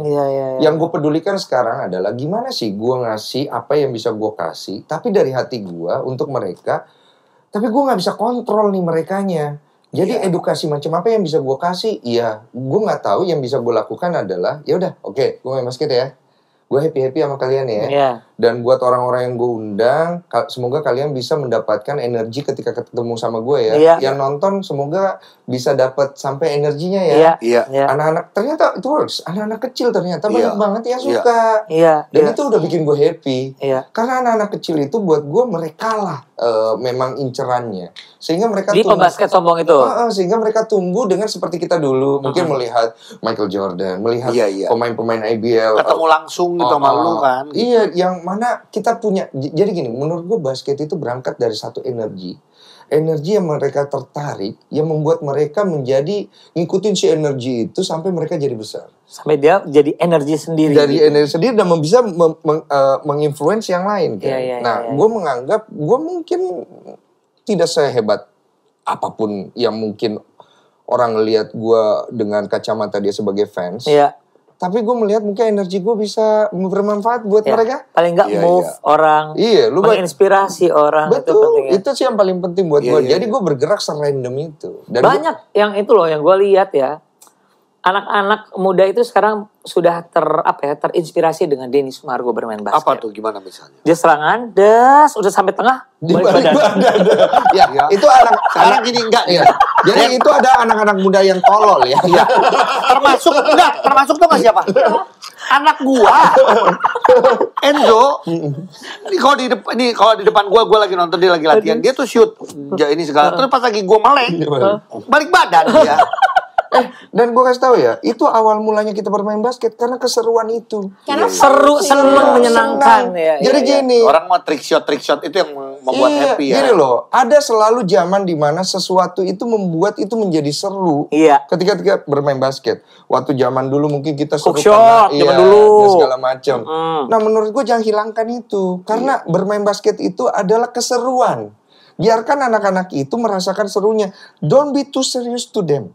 Yang gue pedulikan sekarang adalah gimana sih gue ngasih apa yang bisa gue kasih. Tapi dari hati gue untuk mereka. Tapi gue nggak bisa kontrol nih merekanya. Jadi edukasi macam apa yang bisa gue kasih? Iya, gue nggak tahu. Yang bisa gue lakukan adalah, ya udah, oke, gue main basket ya. Gue happy sama kalian ya. Dan buat orang-orang yang gue undang, semoga kalian bisa mendapatkan energi ketika ketemu sama gue ya. Yang nonton semoga bisa dapat sampai energinya ya. Anak-anak ternyata itu works. Anak-anak kecil ternyata banyak banget yang suka. Dan itu udah bikin gue happy. Karena anak-anak kecil itu buat gue mereka lah memang incerannya. Sehingga mereka di pebasket sombong itu. Sehingga mereka tumbuh dengan seperti kita dulu. Mungkin melihat Michael Jordan, melihat pemain-pemain IBL. Ketemu langsung gitu sama lu kan. Iya, yang mana kita punya. Jadi gini, menurut gue basket itu berangkat dari satu energi. Energi yang mereka tertarik, yang membuat mereka menjadi ngikutin si energi itu sampai mereka jadi besar. Sampai dia jadi energi sendiri. Dari energi sendiri dan bisa menginfluence yang lain. Kan? Gue menganggap gue mungkin tidak sehebat apapun yang mungkin orang lihat gue dengan kacamata dia sebagai fans. Tapi gue melihat mungkin energi gue bisa bermanfaat buat mereka. Paling nggak move orang, lu menginspirasi orang. Betul, itu sih yang paling penting buat gue. Jadi gue bergerak serandom itu. Dan banyak yang itu loh yang gue lihat ya. Anak-anak muda itu sekarang sudah terinspirasi dengan Denny Sumargo bermain basket. Apa tuh, gimana misalnya? Dia serangan, udah sampai tengah, balik badan. Itu anak gini enggak ya. Jadi itu ada anak-anak muda yang tolol ya. termasuk tuh nggak siapa? Anak gua, Enzo. Ini kalau di depan gua lagi nonton, dia lagi latihan, dia tuh shoot, ini segala. Terus pas lagi gua meleng, balik badan dia. Dan gue kasih tahu ya, itu awal mulanya kita bermain basket karena keseruan itu. Karena seneng, menyenangkan. Jadi gini, orang mau trick shot itu yang membuat happy ya. Gini loh, ada selalu zaman di mana sesuatu itu membuat itu menjadi seru. Ketika kita bermain basket. Waktu zaman dulu mungkin kita seru karena zaman dulu segala macam. Nah, menurut gue jangan hilangkan itu karena bermain basket itu adalah keseruan. Biarkan anak-anak itu merasakan serunya. Don't be too serious to them.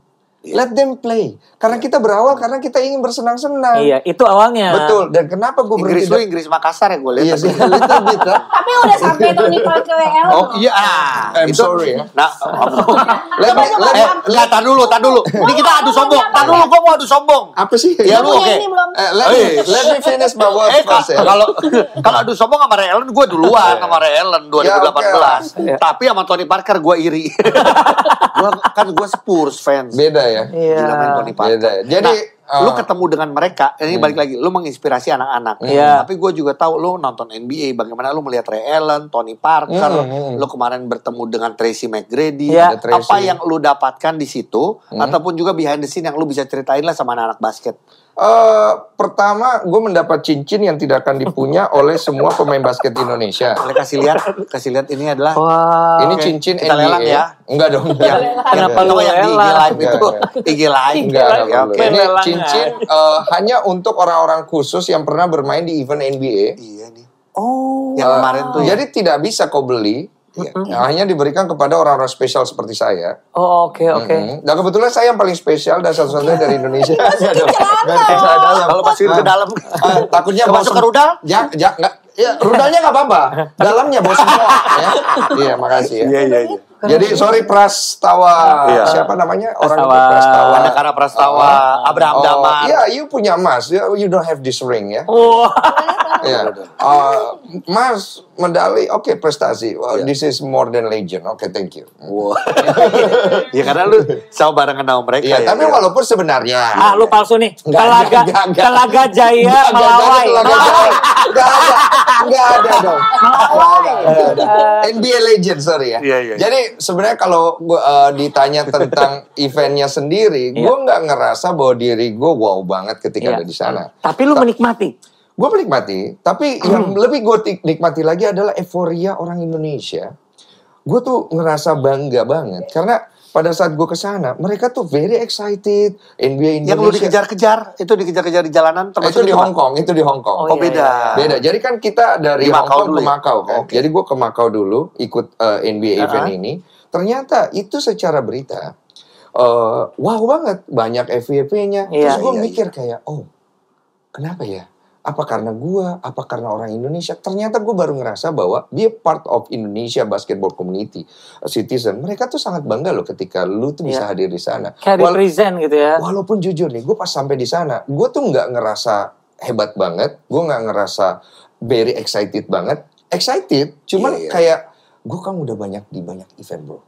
Let them play. Karena kita berawal karena kita ingin bersenang-senang. Iya, itu awalnya. Betul. Dan kenapa gue berhenti? Inggris Makassar ya gue lihat. Iya sih, tapi udah sampai Tony Parker WL. Oh iya. I'm sorry ya. Nah, tar dulu. Ini kita adu sombong. Tar dulu, gue mau adu sombong. Apa sih? Ya lu oke. Let me finish my words first. Kalau adu sombong sama Ray Allen, gue duluan sama Ray Allen 2018. Tapi sama Tony Parker gue iri. Gue Spurs fans. Beda ya. Gila main Tony Parker. Beda. Jadi lu ketemu dengan mereka, ini balik lagi, lu menginspirasi anak-anak. Tapi gue juga tahu lu nonton NBA, bagaimana lu melihat Ray Allen, Tony Parker, lu kemarin bertemu dengan Tracy McGrady. Apa yang lu dapatkan di situ, ataupun juga behind the scene yang lu bisa ceritain lah sama anak-anak basket. Pertama, gue mendapat cincin yang tidak akan dipunya oleh semua pemain basket di Indonesia. Boleh kasih lihat ini adalah. Ini cincin kita NBA. lelang ya. Enggak dong. Kenapa lu yang di IG Live itu? IG Live. Enggak. Ini cincin hanya untuk orang-orang khusus yang pernah bermain di event NBA. Iya nih. Yang kemarin tuh. Jadi tidak bisa kau beli. Hanya diberikan kepada orang-orang spesial seperti saya. Oke. Dan kebetulan saya yang paling spesial dan satu-satunya dari Indonesia. Kalau masukin ke dalam, takutnya masuk ke rudal? Enggak. Ya, rudalnya nggak apa-apa. Dalamnya bau semua. Ya. Iya, makasih ya. Iya. Jadi sorry Prastawa, siapa namanya orang itu Prastawa? Andakara Prastawa, Abraham Damar. Ya, you punya emas, you don't have this ring ya. Ya, emas, medali, oke, prestasi. This is more than legend. Oke, thank you. Ya karena lu sama barengan sama mereka. Iya, tapi walaupun sebenarnya. Lu palsu nih. Telaga Jaya melawai. Enggak ada dong. NBA legend, sorry ya. Jadi sebenarnya kalau ditanya tentang eventnya sendiri, gue nggak ngerasa bahwa diri gue wow banget ketika ada di sana. Tapi lu menikmati. Gue menikmati, tapi yang lebih gue nikmati lagi adalah euforia orang Indonesia. Gue tuh ngerasa bangga banget karena pada saat gue kesana, mereka tuh very excited NBA Indonesia. Yang lu dikejar-kejar, itu dikejar-kejar di jalanan. Itu di Hong Kong, itu di Hong Kong. Oh beda. Beda. Jadi kan kita dari Hong Kong ke Macau kan. Jadi gue ke Macau dulu ikut NBA event ini. Ternyata itu secara berita, wow banget, banyak FYP-nya. Terus gue mikir kayak, oh kenapa ya? Apa karena gue? Apa karena orang Indonesia? Ternyata gue baru ngerasa bahwa dia part of Indonesia basketball community, citizen. Mereka tuh sangat bangga loh ketika lu tuh bisa hadir di sana. Kayak represent gitu ya. Walaupun jujur nih, gue pas sampai di sana, gue tuh nggak ngerasa hebat banget. Gue nggak ngerasa very excited banget. Excited, cuman kayak gue kan udah banyak di banyak event bro.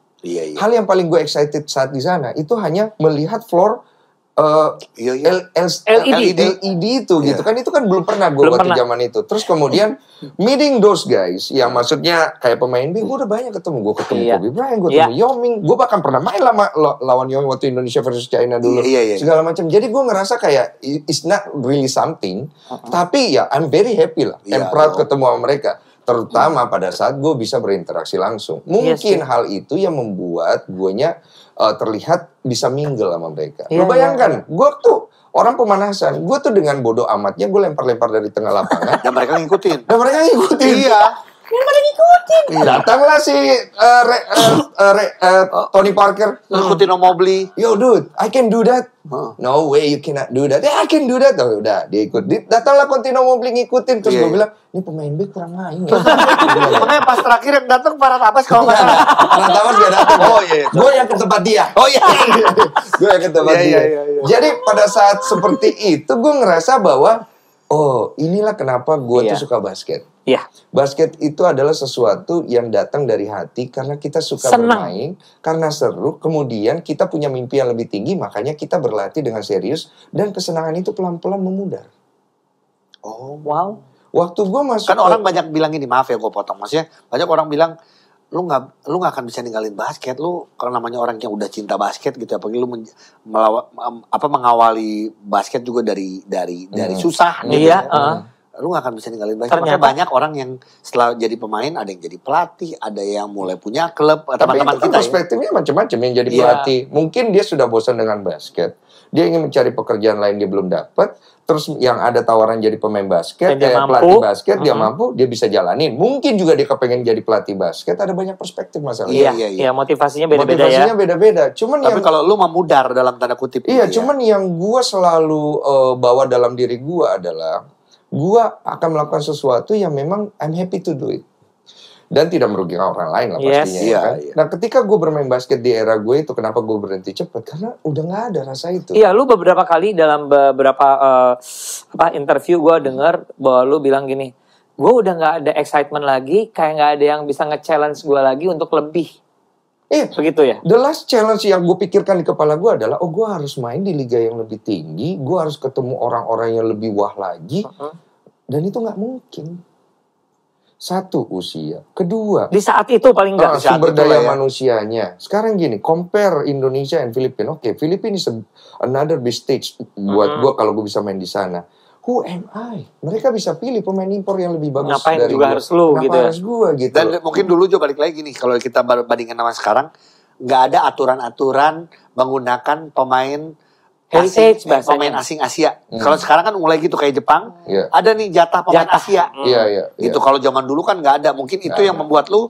Hal yang paling gue excited saat di sana itu hanya melihat floor LED itu gitu kan, itu kan belum pernah gue waktu zaman itu. Terus kemudian meeting those guys yang maksudnya kayak pemain B, gue udah banyak ketemu. Gue ketemu Kobe Bryant, gue ketemu Yao Ming, gue bahkan pernah main lawan Yao Ming waktu Indonesia versus China dulu, segala macam. Jadi gue ngerasa kayak it's not really something, tapi ya I'm very happy lah, I'm proud ketemu sama mereka. Terutama pada saat gue bisa berinteraksi langsung. Mungkin hal itu yang membuat guenya terlihat bisa mingle sama mereka. Lu bayangkan, gue tuh orang pemanasan. Gue tuh dengan bodoh amatnya gue lempar-lempar dari tengah lapangan. Dan mereka ngikutin. Iya. Datanglah si Tony Parker. Ngikutin Mobley. Yo dude, I can do that. No way you cannot do that. I can do that. Oh, udah, dia ikut. Datanglah Contino Mobley ngikutin. Terus gue bilang, ini pemain B kurang main. Makanya pas terakhir yang datang Farhan Abbas kalau nggak salah. Farhan Abbas gak datang. Gue yang ke tempat dia. Gue yang ke tempat dia. Jadi pada saat seperti itu gue ngerasa bahwa inilah kenapa gue tuh suka basket. Basket itu adalah sesuatu yang datang dari hati karena kita suka bermain, karena seru, kemudian kita punya mimpi yang lebih tinggi, makanya kita berlatih dengan serius dan kesenangan itu pelan-pelan memudar. Oh, wow. Waktu gue masuk kan orang banyak bilang ini, maaf ya gue potong, maksudnya banyak orang bilang lu nggak akan bisa ninggalin basket, lu kalau namanya orang yang udah cinta basket gitu, apalagi lu mengawali basket juga dari susah gitu. Lu gak akan bisa ninggalin basket. Ternyata banyak orang yang setelah jadi pemain, ada yang jadi pelatih, ada yang mulai punya klub. Teman-teman kita perspektifnya macam-macam yang jadi pelatih. Mungkin dia sudah bosan dengan basket, dia ingin mencari pekerjaan lain, dia belum dapat. Terus yang ada tawaran jadi pemain basket, pelatih basket, dia mampu, dia bisa jalanin. Mungkin juga dia kepengen jadi pelatih basket. Ada banyak perspektif masalahnya. Iya, motivasinya beda-beda ya. Motivasinya beda-beda. Cuman tapi kalau lu memudar dalam tanda kutip. Iya, cuman yang gue selalu bawa dalam diri gue adalah gue akan melakukan sesuatu yang memang I'm happy to do it. Dan tidak merugikan orang lain lah pastinya. Kan? Nah ketika gue bermain basket di era gue itu, kenapa gue berhenti cepat? Karena udah gak ada rasa itu. Iya, lu beberapa kali dalam beberapa interview gue dengar bahwa lu bilang gini, gue udah gak ada excitement lagi, kayak gak ada yang bisa nge-challenge gue lagi untuk lebih. Iya, begitu ya. The last challenge yang gue pikirkan di kepala gue adalah, gue harus main di liga yang lebih tinggi, gue harus ketemu orang-orang yang lebih wah lagi, dan itu nggak mungkin. Satu, usia. Kedua, di saat itu paling nggak sumber daya manusianya. Sekarang gini, compare Indonesia and Filipina. Oke, Filipina is another big stage buat gue kalau gue bisa main di sana. Who am I? Mereka bisa pilih pemain impor yang lebih bagus. Ngapain dari juga harus lu gitu. Harus gue gitu. Dan mungkin dulu juga balik lagi nih, kalau kita bandingkan sama sekarang, nggak ada aturan-aturan menggunakan pemain heritage, pemain asing Asia. Kalau sekarang kan mulai gitu kayak Jepang, ada nih jatah pemain Asia. Iya. Gitu. Kalau zaman dulu kan nggak ada. Mungkin itu yang membuat lu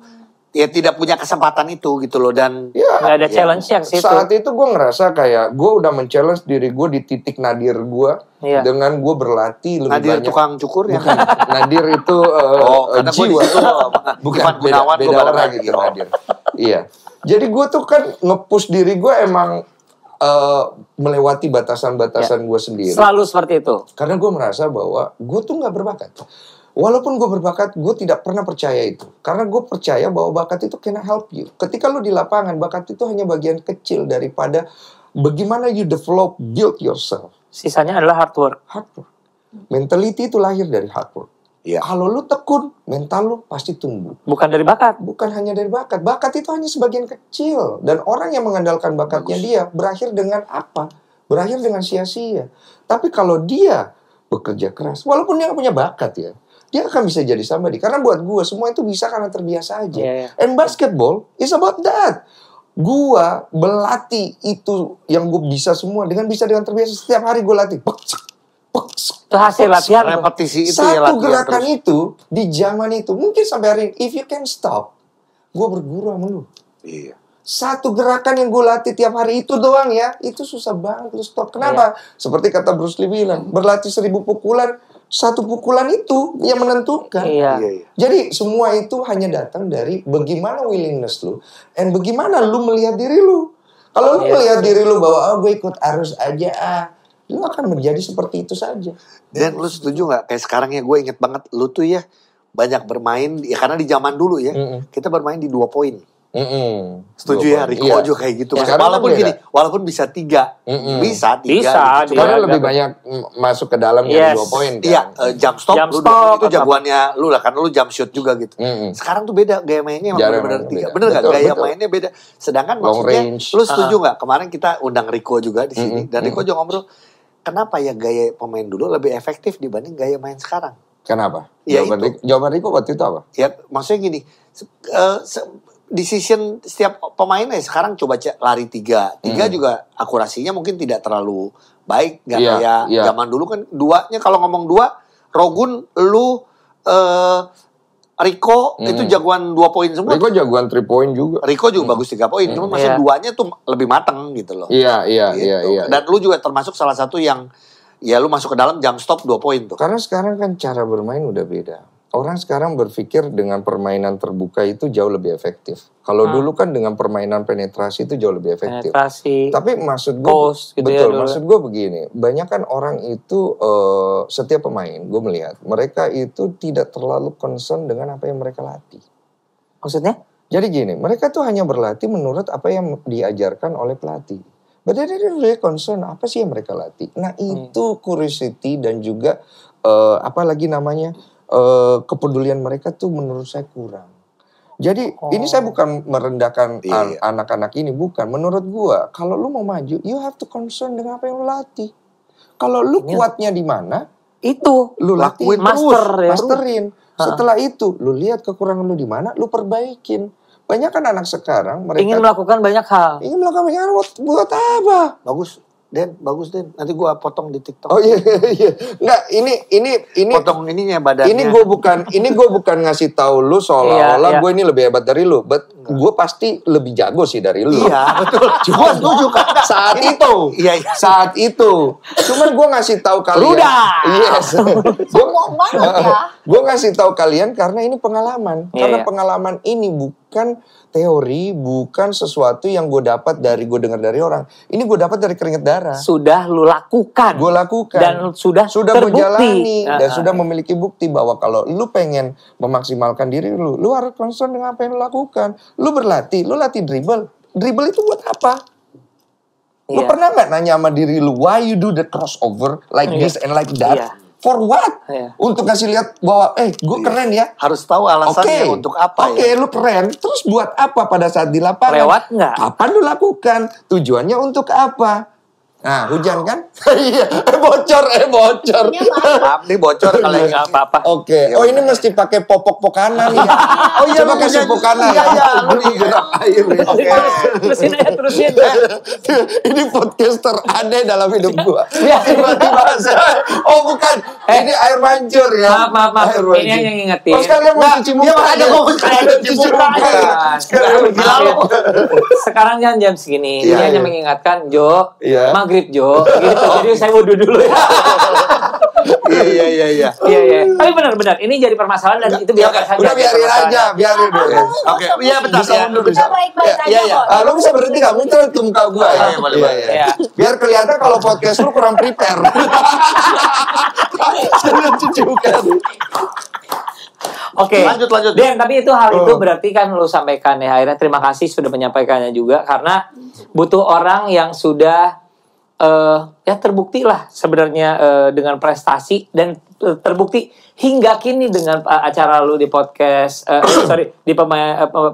ya tidak punya kesempatan itu gitu loh, dan nggak ada challenge yang situ. Saat itu gue ngerasa kayak gue udah men-challenge diri gue di titik nadir gue dengan gue berlatih lebih Nadir banyak. tukang cukur ya. Bukan, nadir itu karena gue jiwa. bukan Beda, Gunawan, beda gue orang gitu nadir. Iya. Jadi gue tuh kan nge-push diri gue emang melewati batasan-batasan gue sendiri. Selalu seperti itu. Karena gue merasa bahwa gue tuh nggak berbakat. Walaupun gue berbakat, gue tidak pernah percaya itu. Karena gue percaya bahwa bakat itu can help you. Ketika lu di lapangan, bakat itu hanya bagian kecil daripada bagaimana you develop, build yourself. Sisanya adalah hard work. Hard work. Mentality itu lahir dari hard work. Iya. Kalau lu tekun, mental lu pasti tumbuh. Bukan dari bakat. Bukan hanya dari bakat. Bakat itu hanya sebagian kecil. Dan orang yang mengandalkan bakatnya dia berakhir dengan apa? Berakhir dengan sia-sia. Tapi kalau dia bekerja keras, walaupun dia nggak punya bakat ya, dia akan bisa jadi somebody. Karena buat gue semua itu bisa karena terbiasa aja. And basketball is about that. Gua berlatih itu yang gue bisa semua dengan terbiasa. Setiap hari gue latih. Itu hasil latihan. Repetisi itu Satu gerakan terus. Itu di zaman itu mungkin sampai hari ini, if you can stop, gue berguru sama lu. Iya. Satu gerakan yang gue latih tiap hari itu doang ya, itu susah banget lu stop. Kenapa? Seperti kata Bruce Lee bilang, berlatih 1000 pukulan, satu pukulan itu yang menentukan. Jadi semua itu hanya datang dari bagaimana willingness lu, and bagaimana lu melihat diri lu. Kalau lu melihat diri lu bahwa gue ikut arus aja lu akan menjadi seperti itu saja. Dan lu setuju nggak? Kayak sekarang ya gue inget banget, lu tuh ya banyak bermain, ya karena di zaman dulu ya kita bermain di 2 poin. Setuju ya, Rico juga kayak gitu. Walaupun gini, walaupun bisa 3, bisa 3. Bisa, cuma lebih banyak masuk ke dalam dari 2 poin. Kan? Iya, jump stop, lu 2 poin itu jagoannya lu lah, kan lu jump shoot juga gitu. Sekarang tuh beda gaya mainnya, emang benar-benar 3. Bener nggak? Gaya mainnya beda. Sedangkan maksudnya, lu setuju nggak? Kemarin kita undang Rico juga di sini, dan Rico juga ngobrol, kenapa ya gaya pemain dulu lebih efektif dibanding gaya main sekarang? Kenapa? Ya jawaban Rico waktu itu apa? Ya maksudnya gini, decision setiap pemain sekarang coba lari 3 juga akurasinya mungkin tidak terlalu baik, nggak kayak zaman dulu kan. Duanya kalau ngomong 2, Rogun, lu, Rico itu jagoan 2 poin semua. Rico jagoan 3 poin juga. Rico juga bagus 3 poin, cuma masih duanya tuh lebih mateng gitu loh. Iya. Dan lu juga termasuk salah satu yang ya lu masuk ke dalam jump stop 2 poin tuh. Karena sekarang kan cara bermain udah beda. Orang sekarang berpikir dengan permainan terbuka itu jauh lebih efektif. Kalau dulu kan dengan permainan penetrasi itu jauh lebih efektif. Tapi maksud gue, gitu maksud gue begini, banyak kan orang itu setiap pemain, gue melihat mereka itu tidak terlalu concern dengan apa yang mereka latih. Maksudnya? Jadi gini, mereka tuh hanya berlatih menurut apa yang diajarkan oleh pelatih. But they really concern apa sih yang mereka latih. Nah itu curiosity dan juga kepedulian mereka tuh menurut saya kurang. Jadi ini saya bukan merendahkan anak-anak ini, bukan. Menurut gua kalau lu mau maju, you have to concern dengan apa yang lu latih. Kalau lu kuatnya di mana, itu lu lakuin masterin. Setelah itu lu lihat kekurangan lu di mana, lu perbaikin. Banyak kan anak sekarang mereka ingin melakukan banyak hal. Buat apa? Bagus Den. Nanti gua potong di TikTok. Oh iya. Nggak, ini potong ininya badannya. Ini gue bukan ngasih tahu lu seolah-olah gue ini lebih hebat dari lu, but gue pasti lebih jago sih dari lu. Iya, betul. Cuma gue juga saat itu. Iya. Saat itu. Cuman gue ngasih tahu kalian. Yes. Sombong banget ya. Gue ngasih tahu kalian karena ini pengalaman. Karena pengalaman ini bukan teori, bukan sesuatu yang gue dapat gue dengar dari orang. Ini gue dapat dari keringat darah. Sudah lu lakukan. Gue lakukan. Dan sudah terbukti. Menjalani. Dan sudah memiliki bukti bahwa kalau lu pengen memaksimalkan diri lu harus concern dengan apa yang lu lakukan. Lu berlatih, lu latih dribble. Dribble itu buat apa? Lu pernah gak nanya sama diri lu, why you do the crossover like this and like that? For what? Untuk kasih lihat bahwa gue keren ya. Harus tahu alasannya untuk apa lu keren. Terus buat apa pada saat di lapangan? Lewat nggak? Kapan lu lakukan? Tujuannya untuk apa? Nah, hujan kan? Iya, bocor. Maaf nih bocor kalau Nggak apa-apa. Oke. Oh, ini mesti pakai popok pokanan ya. Oh iya, Coba kasih pokanan. Iya, lu digerak air. Oke. Terusin. Ini podcaster aneh dalam hidup gua. Ya. Tiba-tiba saya, oh bukan, ini air mancur ya. Maaf. Air Ini mancur. yang ngingetin. Oh, sekalian mau cuci muka. ada mau cuci muka. Sekarang kan jam segini. Iya, Dia hanya iya. mengingatkan Jo, Iya. maghrib Jo, gitu. Jadi saya wudhu dulu ya. Iya. Iya. Tapi benar. Ini jadi permasalahan dan itu biarkan saja. Udah biarin aja, biarin dulu. Oke, iya bentar. Kita baik-baik aja Iya. kok. Lu bisa berhenti gak? Muncul ke muka gua ya. Iya, boleh. Iya. Biar kelihatan kalau podcast lu kurang prepare. Jangan cuci muka. Oke. Lanjut. Dan tapi itu hal itu berarti kan lu sampaikan ya. Akhirnya terima kasih sudah menyampaikannya juga karena butuh orang yang sudah ya terbukti lah sebenarnya dengan prestasi dan terbukti hingga kini dengan acara lu di podcast di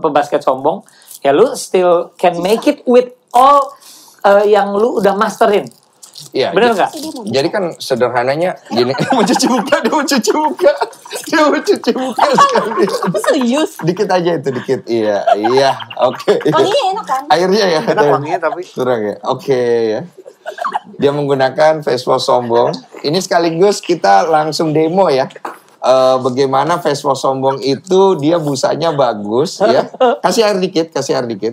pebasket sombong ya lu still can make it with all yang lu udah masterin. Iya. Bener nggak? Jadi kan sederhananya gini, dia mau cuci muka sekali. Serius. Dikit aja itu, dikit. Iya. Oke. Wanginya enak kan? Airnya ya. Enak wanginya tapi. Kurang ya. Oke ya. Dia menggunakan face wash sombong. Ini sekaligus kita langsung demo ya. Bagaimana face wash sombong itu dia busanya bagus ya. Kasih air dikit.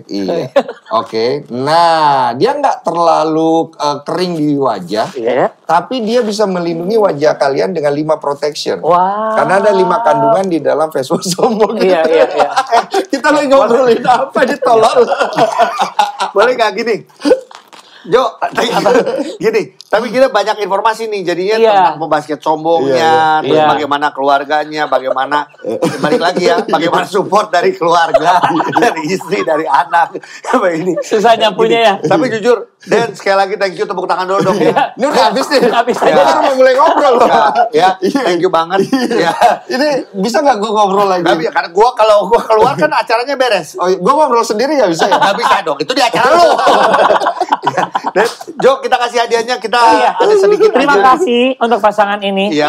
Iya. Oke. Nah, dia nggak terlalu kering di wajah. Iya. Tapi dia bisa melindungi wajah kalian dengan 5 protection. Wow. Karena ada 5 kandungan di dalam face wash sombong. Iya. Kita lagi ngobrolin apa ditolak. Boleh nggak gini? Jo, gini, tapi kita banyak informasi nih jadinya tentang pembasket sombongnya, terus bagaimana keluarganya, bagaimana balik lagi ya, bagaimana support dari keluarga, dari istri, dari anak, apa ini. Susah nyapunya ya. Tapi jujur, Dan sekali lagi thank you, tepuk tangan dulu dong ya. Ini udah habis nih. Habis Ya, baru mau mulai ngobrol loh. Ya, thank you banget. Ya. Ini bisa nggak gue ngobrol lagi? Tapi karena kalau gua keluar kan acaranya beres. Oh, gue ngobrol sendiri nggak bisa ya? Nggak bisa dong, itu di acara lu. Ya. Dan Jo, kita kasih hadiahnya, kita ada sedikit Terima aja. kasih untuk pasangan ini. Iya.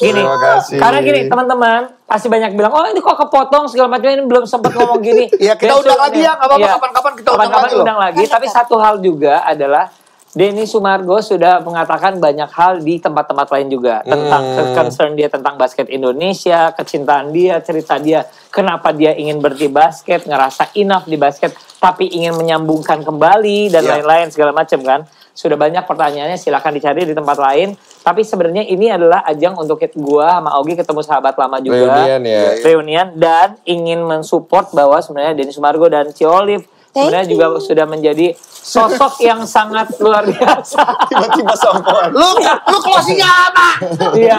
Gini, Terima kasih. karena gini teman-teman pasti banyak bilang, oh ini kok kepotong segala macam, ini belum sempat ngomong gini. Iya, kita Besok undang lagi ya, nggak apa-apa, iya. kapan-kapan kita undang Kapan-kapan lagi loh. undang lagi. Tapi satu hal juga adalah Denny Sumargo sudah mengatakan banyak hal di tempat-tempat lain juga tentang concern dia tentang basket Indonesia, kecintaan dia, cerita dia, kenapa dia ingin berhenti basket, ngerasa enough di basket, tapi ingin menyambungkan kembali dan lain-lain segala macam kan. Sudah banyak pertanyaannya, silakan dicari di tempat lain. Tapi sebenarnya ini adalah ajang untuk gua sama Ogi ketemu sahabat lama juga. Reunian dan ingin mensupport bahwa sebenarnya Denny Sumargo dan Ci Olive sebenarnya juga sudah menjadi sosok yang sangat luar biasa. Tiba-tiba sombong. Lu closing-nya apa? Iya.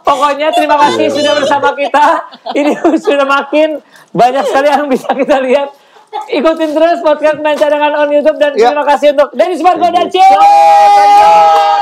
Pokoknya terima kasih sudah bersama kita. Ini sudah makin banyak sekali yang bisa kita lihat. Ikutin terus podcast Main Cadangan on YouTube dan terima kasih untuk Denny Sumargo dan Ci Olive.